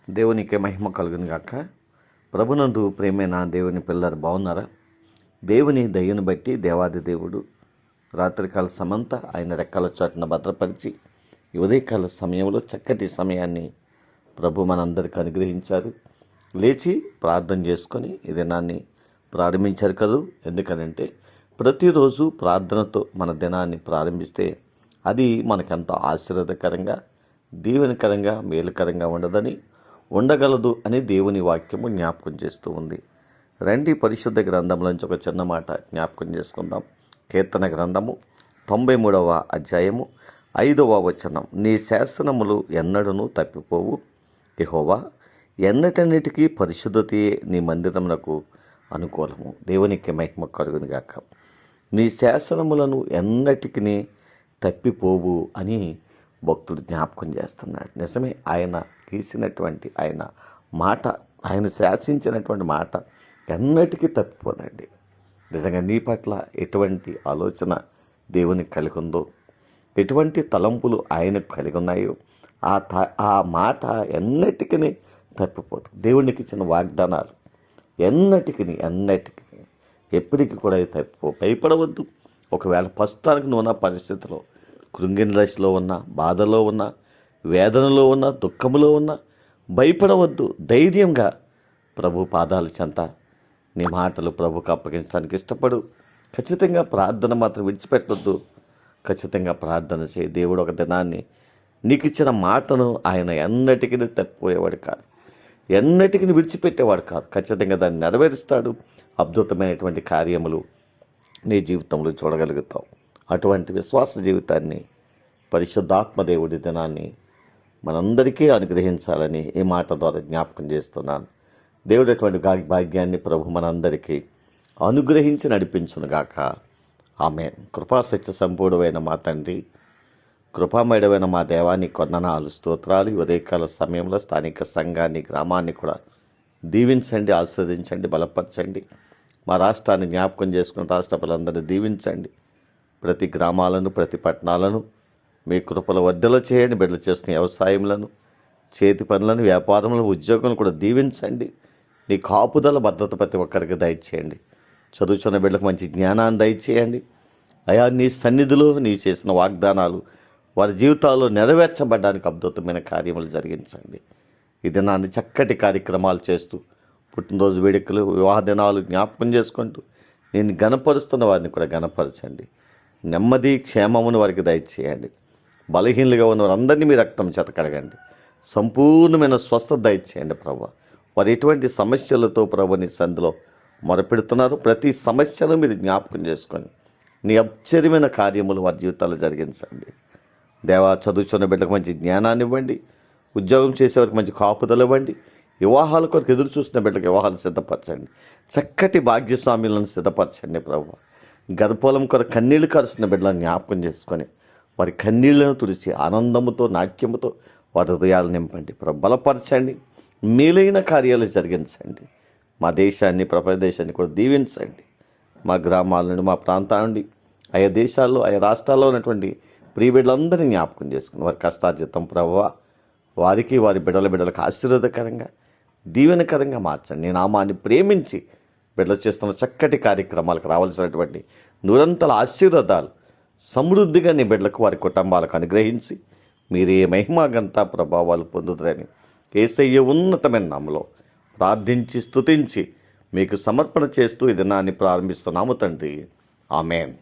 దేవునికి మహిమ కలుగును గాక. ప్రభునందు ప్రేమైన దేవుని పిల్లలు బాగున్నారా? దేవుని దయ్యను బట్టి దేవాది దేవుడు రాత్రికాల సమంతా ఆయన రెక్కల చోటున భద్రపరిచి ఉదయకాల సమయంలో చక్కటి సమయాన్ని ప్రభు మనందరికీ అనుగ్రహించారు. లేచి ప్రార్థన చేసుకొని ఈ దినాన్ని ప్రారంభించారు కదూ. ఎందుకనంటే ప్రతిరోజు ప్రార్థనతో మన దినాన్ని ప్రారంభిస్తే అది మనకెంతో ఆశీర్వాదకరంగా, దీవెనకరంగా, మేలుకరంగా ఉండగలదు అని దేవుని వాక్యము జ్ఞాపకం చేస్తూ ఉంది. రండి పరిశుద్ధ గ్రంథంలోంచి ఒక చిన్న మాట జ్ఞాపకం చేసుకుందాం. కీర్తన గ్రంథము 93వ అధ్యాయము 5వ వచనం. నీ శాసనములు ఎన్నడూ తప్పిపోవు యెహోవా, ఎన్నటన్నిటికీ పరిశుద్ధతయే నీ మందిరమునకు అనుకూలము. దేవునికి మహిమ కలుగును గాక. నీ శాసనములను ఎన్నటికి తప్పిపోవు అని భక్తుడు జ్ఞాపకం చేస్తున్నాడు. నిజమే, ఆయన గీసినటువంటి ఆయన మాట, ఆయన శాసించినటువంటి మాట ఎన్నటికీ తప్పిపోదండి. నిజంగా నీ పట్ల ఎటువంటి ఆలోచన దేవునికి కలిగి ఉందో, ఎటువంటి తలంపులు ఆయనకు కలిగి ఉన్నాయో ఆ మాట ఎన్నటికీ తప్పిపోదు. దేవునికి ఇచ్చిన వాగ్దానాలు ఎన్నటికీ ఎప్పటికీ కూడా తప్పిపో. భయపడవద్దు. ఒకవేళ ప్రస్తుతానికి నువ్వు ఉన్న పరిస్థితిలో కృంగిన దశలో ఉన్న, బాధలో ఉన్న, వేదనలో ఉన్న, దుఃఖములో ఉన్న భయపడవద్దు. ధైర్యంగా ప్రభు పాదాల చెంత నీ మాటలు ప్రభుకు అప్పగించడానికి ఇష్టపడు. ఖచ్చితంగా ప్రార్థన మాత్రం విడిచిపెట్టవద్దు. ఖచ్చితంగా ప్రార్థన చేయి. దేవుడు ఒక దినాన్ని నీకు ఇచ్చిన మాటను ఆయన ఎన్నటికీ తప్పిపోయేవాడు కాదు, ఎన్నటికీ విడిచిపెట్టేవాడు కాదు. ఖచ్చితంగా దాన్ని నెరవేరుస్తాడు. అద్భుతమైనటువంటి కార్యములు నీ జీవితంలో చూడగలుగుతావు. అటువంటి విశ్వాస జీవితాన్ని పరిశుద్ధాత్మ దేవుడి దినాన్ని మనందరికీ అనుగ్రహించాలని ఈ మాట ద్వారా జ్ఞాపకం చేస్తున్నాను. దేవుడు అటువంటి భాగ్యాన్ని ప్రభు మనందరికీ అనుగ్రహించి నడిపించునుగాక. ఆమేన్. కృపాసత్య సంపూర్ణమైన మా తండ్రి, కృపామయుడమైన మా దేవాన్ని కొందనాలు, స్తోత్రాలు. ఉదయకాల సమయంలో స్థానిక సంఘాన్ని, గ్రామాన్ని కూడా దీవించండి, ఆస్వాదించండి, బలపరచండి. మా రాష్ట్రాన్ని జ్ఞాపకం చేసుకుని రాష్ట్ర ప్రజలందరినీ దీవించండి. ప్రతి గ్రామాలను, ప్రతి పట్టణాలను మీ కృపల వర్ధల చేయండి. బిడ్డలు చేస్తున్న వ్యవసాయములను, చేతి పనులను, వ్యాపారములను, ఉద్యోగులను కూడా దీవించండి. నీ కాపుదల భద్రత ప్రతి ఒక్కరికి దయచేయండి. చదువుతున్న బిడ్డలకు మంచి జ్ఞానాన్ని దయచేయండి. అయా, నీ సన్నిధిలో నీవు చేసిన వాగ్దానాలు వారి జీవితాల్లో నెరవేర్చబడడానికి అద్భుతమైన కార్యములు జరిగించండి. ఈ దినాన్ని చక్కటి కార్యక్రమాలు చేస్తూ, పుట్టినరోజు వేడుకలు, వివాహ దినాలు జ్ఞాపకం చేసుకుంటూ నేను గణపరుస్తున్న వారిని కూడా గణపరచండి. నెమ్మది, క్షేమమును వారికి దయచేయండి. బలహీనులుగా ఉన్న వారందరినీ మీ రక్తం చేత కడగండి. సంపూర్ణమైన స్వస్థత దయచేయండి ప్రభు. వారు ఎటువంటి సమస్యలతో ప్రభు నీ సంధిలో మొరపెడుతున్నారు, ప్రతి సమస్యను మీరు జ్ఞాపకం చేసుకొని నీ ఆశ్చర్యమైన కార్యములు వారి జీవితాల్లో జరిగించండి. దేవా, చదువుతున్న బిడ్డలకు మంచి జ్ఞానాన్ని ఇవ్వండి. ఉద్యోగం చేసేవారికి మంచి కాపుదలు ఇవ్వండి. వివాహాల కొరకు ఎదురు చూస్తున్న బిడ్డలకు వివాహాలు సిద్ధపరచండి. చక్కటి భాగ్యస్వామ్యులను సిద్ధపరచండి ప్రభు. గర్భఫలం కొరకు కన్నీళ్లు కరుస్తున్న బిడ్డలను జ్ఞాపకం చేసుకొని వారి కన్నీళ్లను తుడిచి ఆనందముతో, నాట్యముతో వారి హృదయాలు నింపండి ప్రభు. బలపరచండి, మేలైన కార్యాలు జరిగించండి. మా దేశాన్ని, ప్రపంచ దేశాన్ని కూడా దీవించండి. మా గ్రామాల నుండి, మా ప్రాంతాల నుండి, ఆయా దేశాల్లో, ఆయా రాష్ట్రాల్లో ఉన్నటువంటి ప్రియ బిడ్డలందరినీ జ్ఞాపకం చేసుకుని వారి కష్టార్జితం ప్రభువా వారికి, వారి బిడ్డలకు ఆశీర్వాదకరంగా, దీవెనకరంగా మార్చండి. నీ నామాన్ని ప్రేమించి బిడ్డలు చేస్తున్న చక్కటి కార్యక్రమాలకు రావాల్సినటువంటి నిరంతర ఆశీర్వాదాలు సమృద్ధిగా నీ బిడ్డలకు, వారి కుటుంబాలకు అనుగ్రహించి మీరే మహిమ, ఘనత, ప్రభావాలు పొందుతారని యేసయ్య ఉన్నతమైన నామములో ప్రార్థించి స్తుతించి మీకు సమర్పణ చేస్తూ ఈ దినాన్ని ప్రారంభిస్తున్నాము తండ్రి. ఆమేన్.